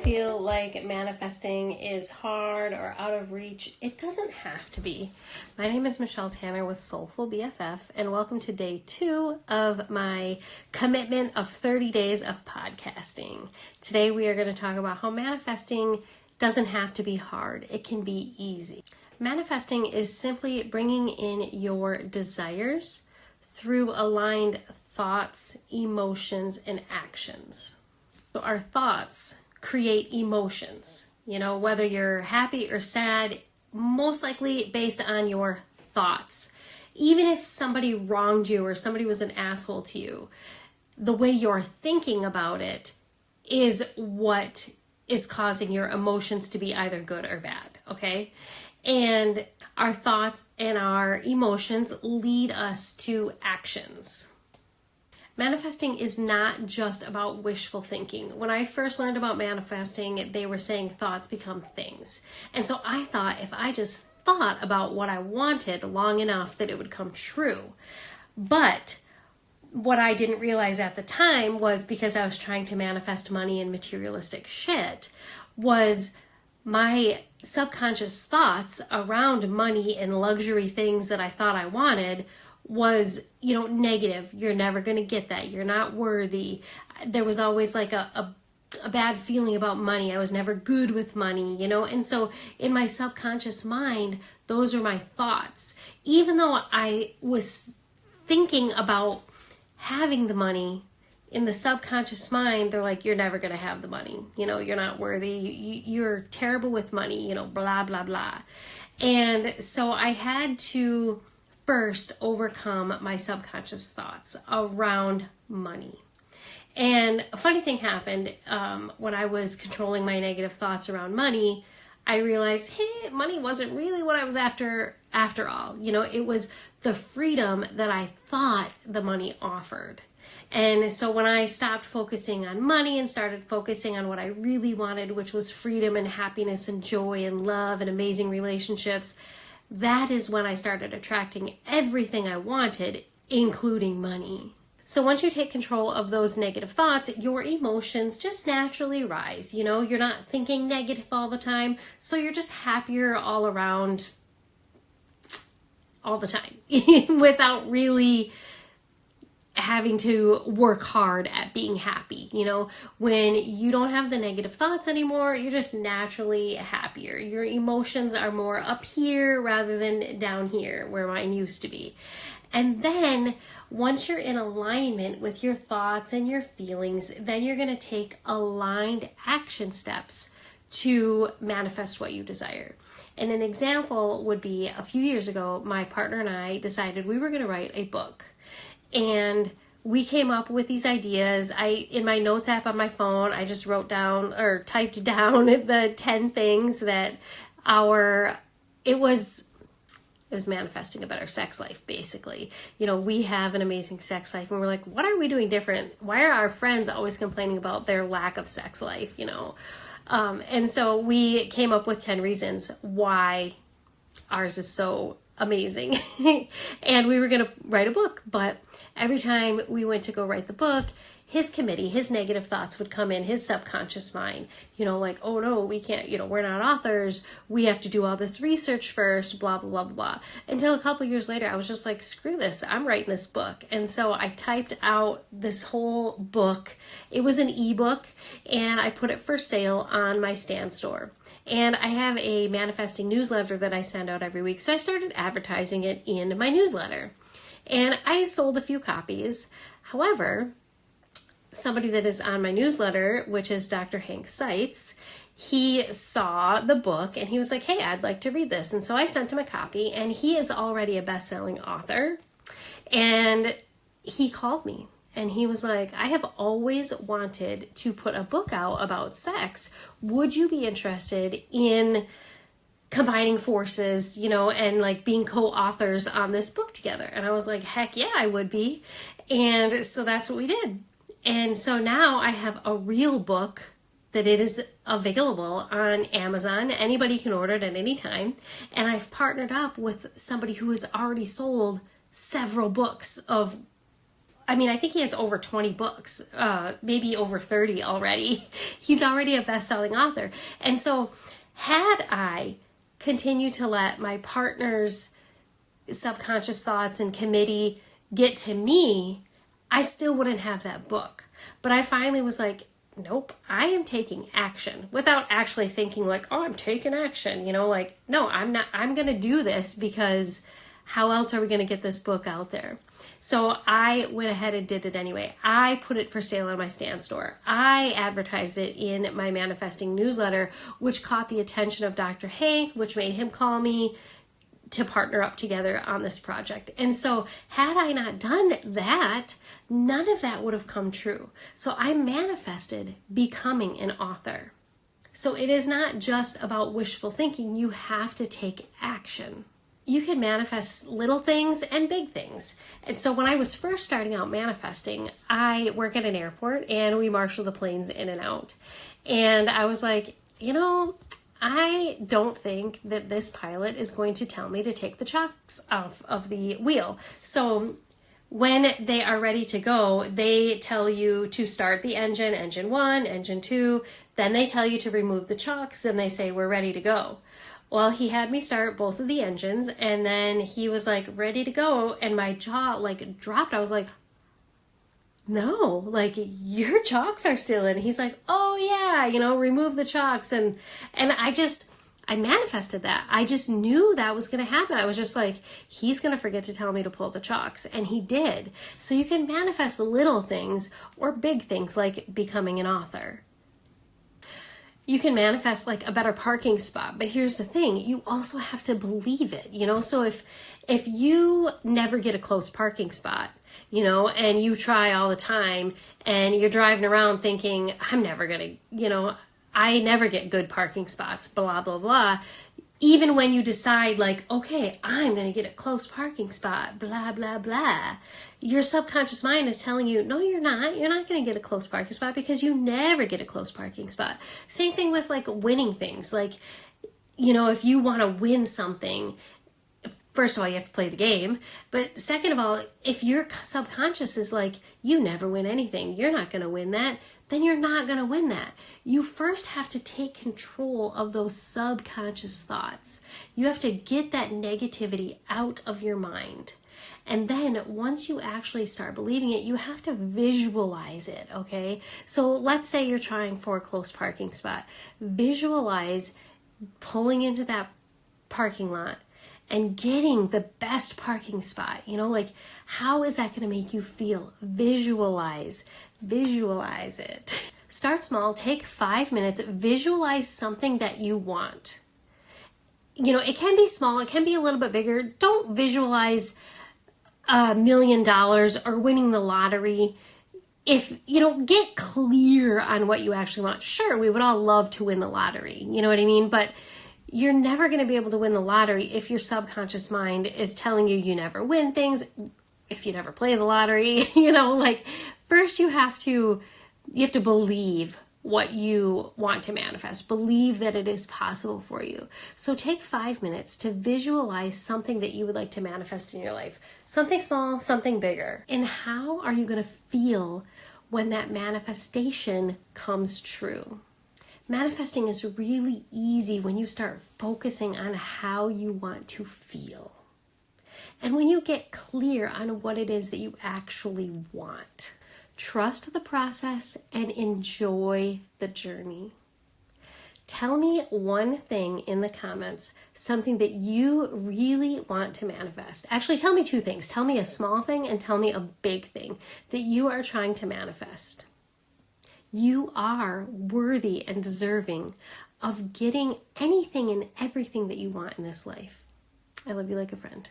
feel like manifesting is hard or out of reach, it doesn't have to be. My name is Michelle Tanner with Soulful BFF, and welcome to day 2 of my commitment of 30 days of podcasting. Today we are going to talk about how manifesting doesn't have to be hard. It can be easy. Manifesting is simply bringing in your desires through aligned thoughts, emotions, and actions. So our thoughts create emotions, whether you're happy or sad, most likely based on your thoughts. Even if somebody wronged you or somebody was an asshole to you, the way you're thinking about it is what is causing your emotions to be either good or bad, okay? And our thoughts and our emotions lead us to actions. Manifesting is not just about wishful thinking. When I first learned about manifesting, they were saying thoughts become things. And so I thought if I just thought about what I wanted long enough that it would come true. But what I didn't realize at the time was, because I was trying to manifest money and materialistic shit, was my subconscious thoughts around money and luxury things that I thought I wanted was, negative. You're never going to get that. You're not worthy. There was always like a bad feeling about money. I was never good with money, and so in my subconscious mind, those are my thoughts. Even though I was thinking about having the money, in the subconscious mind, they're like, you're never going to have the money. You're not worthy. You're terrible with money, blah, blah, blah. And so I had to first overcome my subconscious thoughts around money. And a funny thing happened when I was controlling my negative thoughts around money. I realized, hey, money wasn't really what I was after all. It was the freedom that I thought the money offered. And so when I stopped focusing on money and started focusing on what I really wanted, which was freedom and happiness and joy and love and amazing relationships, that is when I started attracting everything I wanted, including money. So once you take control of those negative thoughts, your emotions just naturally rise. You're not thinking negative all the time, so you're just happier all around all the time without really having to work hard at being happy. When you don't have the negative thoughts anymore, you're just naturally happier. Your emotions are more up here rather than down here where mine used to be. And then once you're in alignment with your thoughts and your feelings, then you're going to take aligned action steps to manifest what you desire. And an example would be, a few years ago, my partner and I decided we were going to write a book. And we came up with these ideas. In my notes app on my phone, I just wrote down or typed down the 10 things that it was manifesting a better sex life, basically. We have an amazing sex life, and we're like, what are we doing different? Why are our friends always complaining about their lack of sex life, And so we came up with 10 reasons why ours is so amazing. And we were going to write a book, but every time we went to go write the book, his negative thoughts would come in, his subconscious mind, like, oh no, we can't, we're not authors. We have to do all this research first, blah, blah, blah, blah. Until a couple years later, I was just like, screw this, I'm writing this book. And so I typed out this whole book. It was an ebook, and I put it for sale on my Stan store. And I have a manifesting newsletter that I send out every week. So I started advertising it in my newsletter. And I sold a few copies. However, somebody that is on my newsletter, which is Dr. Hank Seitz, he saw the book and he was like, hey, I'd like to read this. And so I sent him a copy, and he is already a best-selling author. And he called me. And he was like, I have always wanted to put a book out about sex. Would you be interested in combining forces, and like being co-authors on this book together? And I was like, heck yeah, I would be. And so that's what we did. And so now I have a real book that it is available on Amazon. Anybody can order it at any time. And I've partnered up with somebody who has already sold several books of I mean, I think he has over 20 books, maybe over 30 already. He's already a best-selling author. And so had I continued to let my partner's subconscious thoughts and committee get to me, I still wouldn't have that book. But I finally was like, nope, I am taking action without actually thinking like, oh, I'm taking action. Like, no, I'm not. I'm going to do this because how else are we going to get this book out there? So I went ahead and did it anyway. I put it for sale on my Stan Store. I advertised it in my manifesting newsletter, which caught the attention of Dr. Hank, which made him call me to partner up together on this project. And so had I not done that, none of that would have come true. So I manifested becoming an author. So it is not just about wishful thinking. You have to take action. You can manifest little things and big things. And so when I was first starting out manifesting, I work at an airport and we marshal the planes in and out. And I was like, I don't think that this pilot is going to tell me to take the chocks off of the wheel. So when they are ready to go, they tell you to start the engine 1, engine 2, then they tell you to remove the chocks, then they say we're ready to go. Well, he had me start both of the engines and then he was like ready to go and my jaw like dropped. I was like, no, like your chocks are still in. He's like, oh yeah, remove the chocks. And I manifested that. I just knew that was going to happen. I was just like, he's going to forget to tell me to pull the chocks. And he did. So you can manifest little things or big things like becoming an author. You can manifest like a better parking spot, but here's the thing, you also have to believe it, so if you never get a close parking spot, and you try all the time and you're driving around thinking, I'm never going to, I never get good parking spots, blah, blah, blah. Even when you decide like, okay, I'm going to get a close parking spot, blah, blah, blah. Your subconscious mind is telling you, no, you're not. You're not going to get a close parking spot because you never get a close parking spot. Same thing with like winning things. Like, if you want to win something, first of all, you have to play the game. But second of all, if your subconscious is like, you never win anything, you're not going to win that, then you're not going to win that. You first have to take control of those subconscious thoughts. You have to get that negativity out of your mind. And then once you actually start believing it, you have to visualize it, okay? So let's say you're trying for a close parking spot. Visualize pulling into that parking lot and getting the best parking spot. Like how is that going to make you feel? Visualize it. Start small, take 5 minutes, visualize something that you want. It can be small, it can be a little bit bigger. Don't visualize $1 million or winning the lottery. If get clear on what you actually want. Sure, we would all love to win the lottery, you know what I mean? But you're never going to be able to win the lottery if your subconscious mind is telling you you never win things, if you never play the lottery. First you have to believe what you want to manifest. Believe that it is possible for you. So take 5 minutes to visualize something that you would like to manifest in your life. Something small, something bigger. And how are you going to feel when that manifestation comes true? Manifesting is really easy when you start focusing on how you want to feel. And when you get clear on what it is that you actually want. Trust the process and enjoy the journey. Tell me one thing in the comments, something that you really want to manifest. Actually, tell me 2 things. Tell me a small thing and tell me a big thing that you are trying to manifest. You are worthy and deserving of getting anything and everything that you want in this life. I love you like a friend.